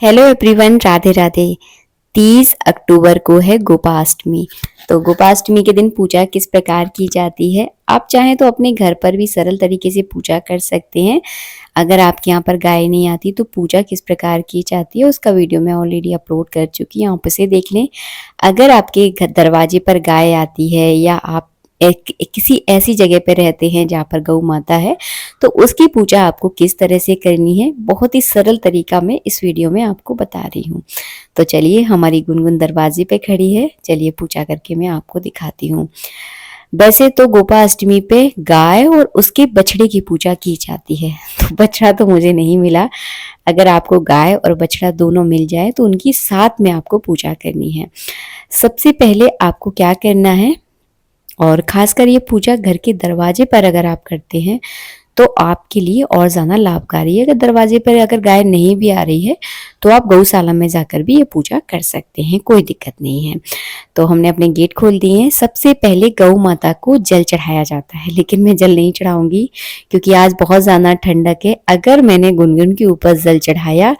Hello everyone, Radhe Radhe. 30 अक्टूबर को है गोपाष्टमी। तो गोपाष्टमी के दिन पूजा किस प्रकार की जाती है, आप चाहें तो अपने घर पर भी सरल तरीके से पूजा कर सकते हैं। अगर आपके यहाँ पर गाय नहीं आती तो पूजा किस प्रकार की जाती है उसका वीडियो मैं ऑलरेडी अपलोड कर चुकी हूँ, आप उसे देख लें। अगर आपके दरवाजे पर गाय आती है या आप किसी ऐसी जगह पर रहते हैं जहाँ पर गौ माता है, तो उसकी पूजा आपको किस तरह से करनी है बहुत ही सरल तरीका मैं इस वीडियो में आपको बता रही हूँ। तो चलिए, हमारी गुनगुन दरवाजे पे खड़ी है, चलिए पूजा करके मैं आपको दिखाती हूँ। वैसे तो गोपाष्टमी पे गाय और उसके बछड़े की पूजा की जाती है, तो बछड़ा तो मुझे नहीं मिला। अगर आपको गाय और बछड़ा दोनों मिल जाए तो उनकी साथ में आपको पूजा करनी है। सबसे पहले आपको क्या करना है, और खासकर ये पूजा घर के दरवाजे पर अगर आप करते हैं तो आपके लिए और ज़्यादा लाभकारी है। अगर दरवाजे पर अगर गाय नहीं भी आ रही है तो आप गौशाला में जाकर भी ये पूजा कर सकते हैं, कोई दिक्कत नहीं है। तो हमने अपने गेट खोल दिए हैं। सबसे पहले गौ माता को जल चढ़ाया जाता है, लेकिन मैं जल नहीं चढ़ाऊंगी क्योंकि आज बहुत ज़्यादा ठंडक है। अगर मैंने गुनगुन के ऊपर जल चढ़ाया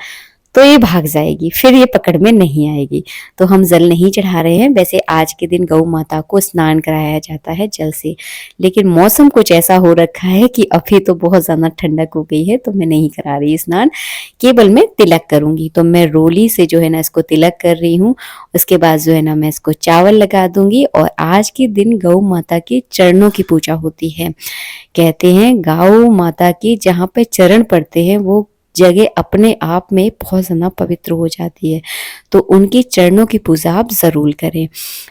तो ये भाग जाएगी, फिर ये पकड़ में नहीं आएगी, तो हम जल नहीं चढ़ा रहे हैं। वैसे आज के दिन गौ माता को स्नान कराया जाता है जल से, लेकिन मौसम कुछ ऐसा हो रखा है कि अभी तो बहुत ज़्यादा ठंडक हो गई है, तो मैं नहीं करा रही स्नान, केवल मैं तिलक करूंगी। तो मैं रोली से जो है ना इसको तिलक कर रही हूँ। उसके बाद जो है ना मैं इसको चावल लगा दूंगी। और आज के दिन गौ माता के चरणों की पूजा होती है। कहते हैं गौ माता की जहाँ पे चरण पड़ते हैं वो जगह अपने आप में बहुत ज़्यादा पवित्र हो जाती है, तो उनके चरणों की पूजा आप ज़रूर करें।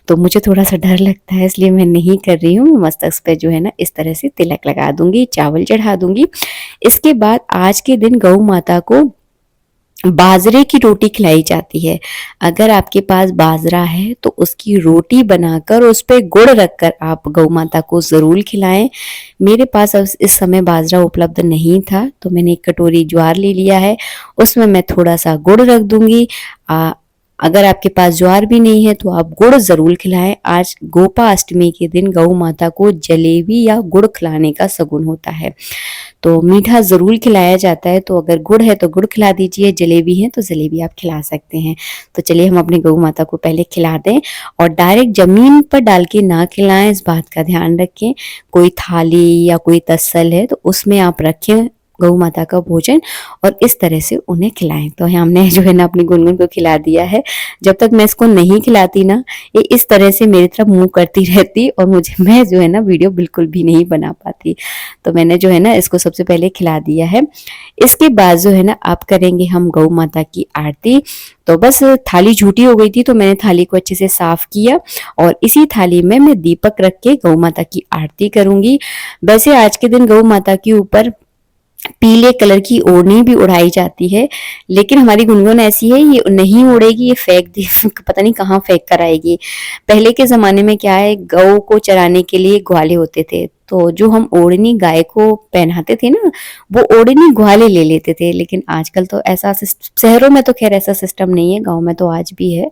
तो मुझे थोड़ा सा डर लगता है इसलिए मैं नहीं कर रही हूँ। मस्तक पे जो है ना इस तरह से तिलक लगा दूंगी, चावल चढ़ा दूंगी। इसके बाद आज के दिन गौ माता को बाजरे की रोटी खिलाई जाती है। अगर आपके पास बाजरा है तो उसकी रोटी बनाकर उस पर गुड़ रखकर आप गौ माता को ज़रूर खिलाएं। मेरे पास अब इस समय बाजरा उपलब्ध नहीं था, तो मैंने एक कटोरी ज्वार ले लिया है, उसमें मैं थोड़ा सा गुड़ रख दूंगी। अगर आपके पास ज्वार भी नहीं है तो आप गुड़ ज़रूर खिलाएं। आज गोपाष्टमी के दिन गौ माता को जलेबी या गुड़ खिलाने का शगुन होता है, तो मीठा ज़रूर खिलाया जाता है। तो अगर गुड़ है तो गुड़ खिला दीजिए, जलेबी है तो जलेबी आप खिला सकते हैं। तो चलिए हम अपने गौ माता को पहले खिला दें, और डायरेक्ट ज़मीन पर डाल के ना खिलाएं, इस बात का ध्यान रखें। कोई थाली या कोई तस्सल है तो उसमें आप रखें गौ माता का भोजन, और इस तरह से उन्हें खिलाएं। तो हमने जो है ना अपनी गुनगुन को खिला दिया है। जब तक मैं इसको नहीं खिलाती ना, ये इस तरह से मेरी तरफ मुंह करती रहती, और मैं जो है ना वीडियो बिल्कुल भी नहीं बना पाती। तो मैंने जो है ना इसको सबसे पहले खिला दिया है। इसके बाद जो है ना आप करेंगे हम गौ माता की आरती। तो बस थाली झूठी हो गई थी तो मैंने थाली को अच्छे से साफ किया, और इसी थाली में मैं दीपक रख के गौ माता की आरती करूंगी। वैसे आज के दिन गौ माता के ऊपर पीले कलर की ओढ़नी भी उड़ाई जाती है, लेकिन हमारी गुनगुन ऐसी है, ये नहीं उड़ेगी, ये फेंक दी पता नहीं कहाँ फेंक कर आएगी। पहले के जमाने में क्या है, गौ को चराने के लिए ग्वाले होते थे, तो जो हम ओढ़नी गाय को पहनाते थे ना, वो ओढ़नी ग्वाले ले लेते थे। लेकिन आजकल तो ऐसा शहरों में तो खैर ऐसा सिस्टम नहीं है, गाँव में तो आज भी है।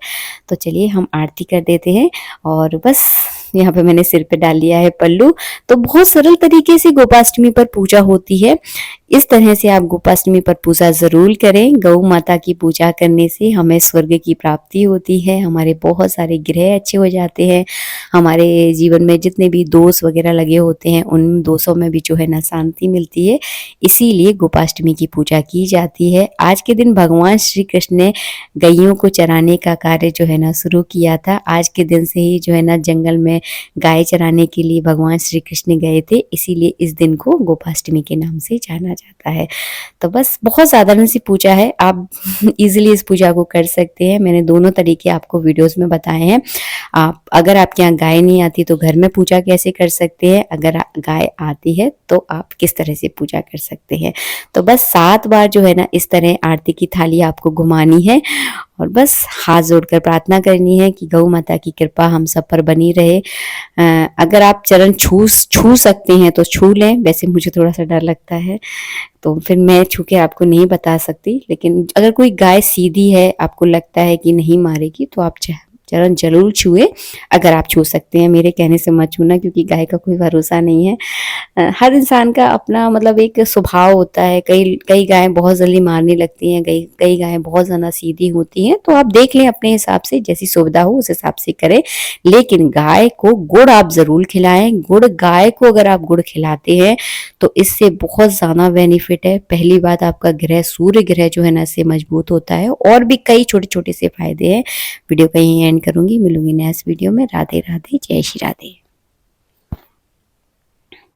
तो चलिए हम आरती कर देते हैं, और बस यहाँ पे मैंने सिर पे डाल लिया है पल्लू। तो बहुत सरल तरीके से गोपाष्टमी पर पूजा होती है। इस तरह से आप गोपाष्टमी पर पूजा जरूर करें। गौ माता की पूजा करने से हमें स्वर्ग की प्राप्ति होती है, हमारे बहुत सारे ग्रह अच्छे हो जाते हैं, हमारे जीवन में जितने भी दोष वगैरह लगे होते हैं उन दोषों में भी जो है ना शांति मिलती है। इसीलिए गोपाष्टमी की पूजा की जाती है। आज के दिन भगवान श्री कृष्ण ने गैयों को चराने का कार्य जो है ना शुरू किया था। आज के दिन से ही जो है ना जंगल में गाय चराने के लिए भगवान श्री कृष्ण गए थे, इसीलिए इस दिन को गोपाष्टमी के नाम से जाना जाता है। तो बस बहुत साधारण सी पूजा है, आप इजीली इस पूजा को कर सकते हैं। मैंने दोनों तरीके आपको वीडियोस में बताए हैं। आप अगर आपके यहाँ गाय नहीं आती तो घर में पूजा कैसे कर सकते हैं, अगर गाय आती है तो आप किस तरह से पूजा कर सकते हैं। तो बस 7 बार जो है ना इस तरह आरती की थाली आपको घुमानी है, और बस हाथ जोड़कर प्रार्थना करनी है कि गौ माता की कृपा हम सब पर बनी रहे। अगर आप चरण छू सकते हैं तो छू लें, वैसे मुझे थोड़ा सा डर लगता है तो फिर मैं छू के आपको नहीं बता सकती। लेकिन अगर कोई गाय सीधी है, आपको लगता है कि नहीं मारेगी, तो आप चरण जरूर छुए, अगर आप छू सकते हैं। मेरे कहने से मत छूना, क्योंकि गाय का कोई भरोसा नहीं है। हर इंसान का अपना मतलब एक स्वभाव होता है। कई कई गायें बहुत जल्दी मारने लगती हैं, कई कई गायें बहुत ज़्यादा सीधी होती हैं। तो आप देख लें अपने हिसाब से, जैसी सुविधा हो उस हिसाब से करें। लेकिन गाय को गुड़ आप ज़रूर खिलाएं। गुड़, गाय को अगर आप गुड़ खिलाते हैं तो इससे बहुत ज़्यादा बेनिफिट है। पहली बात, आपका ग्रह, सूर्य ग्रह जो है ना, इससे मजबूत होता है। और भी कई छोटे छोटे से फायदे हैं। वीडियो का यहीं एंड करूंगी, मिलूंगी नेक्स्ट वीडियो में। राधे राधे, जय श्री राधे।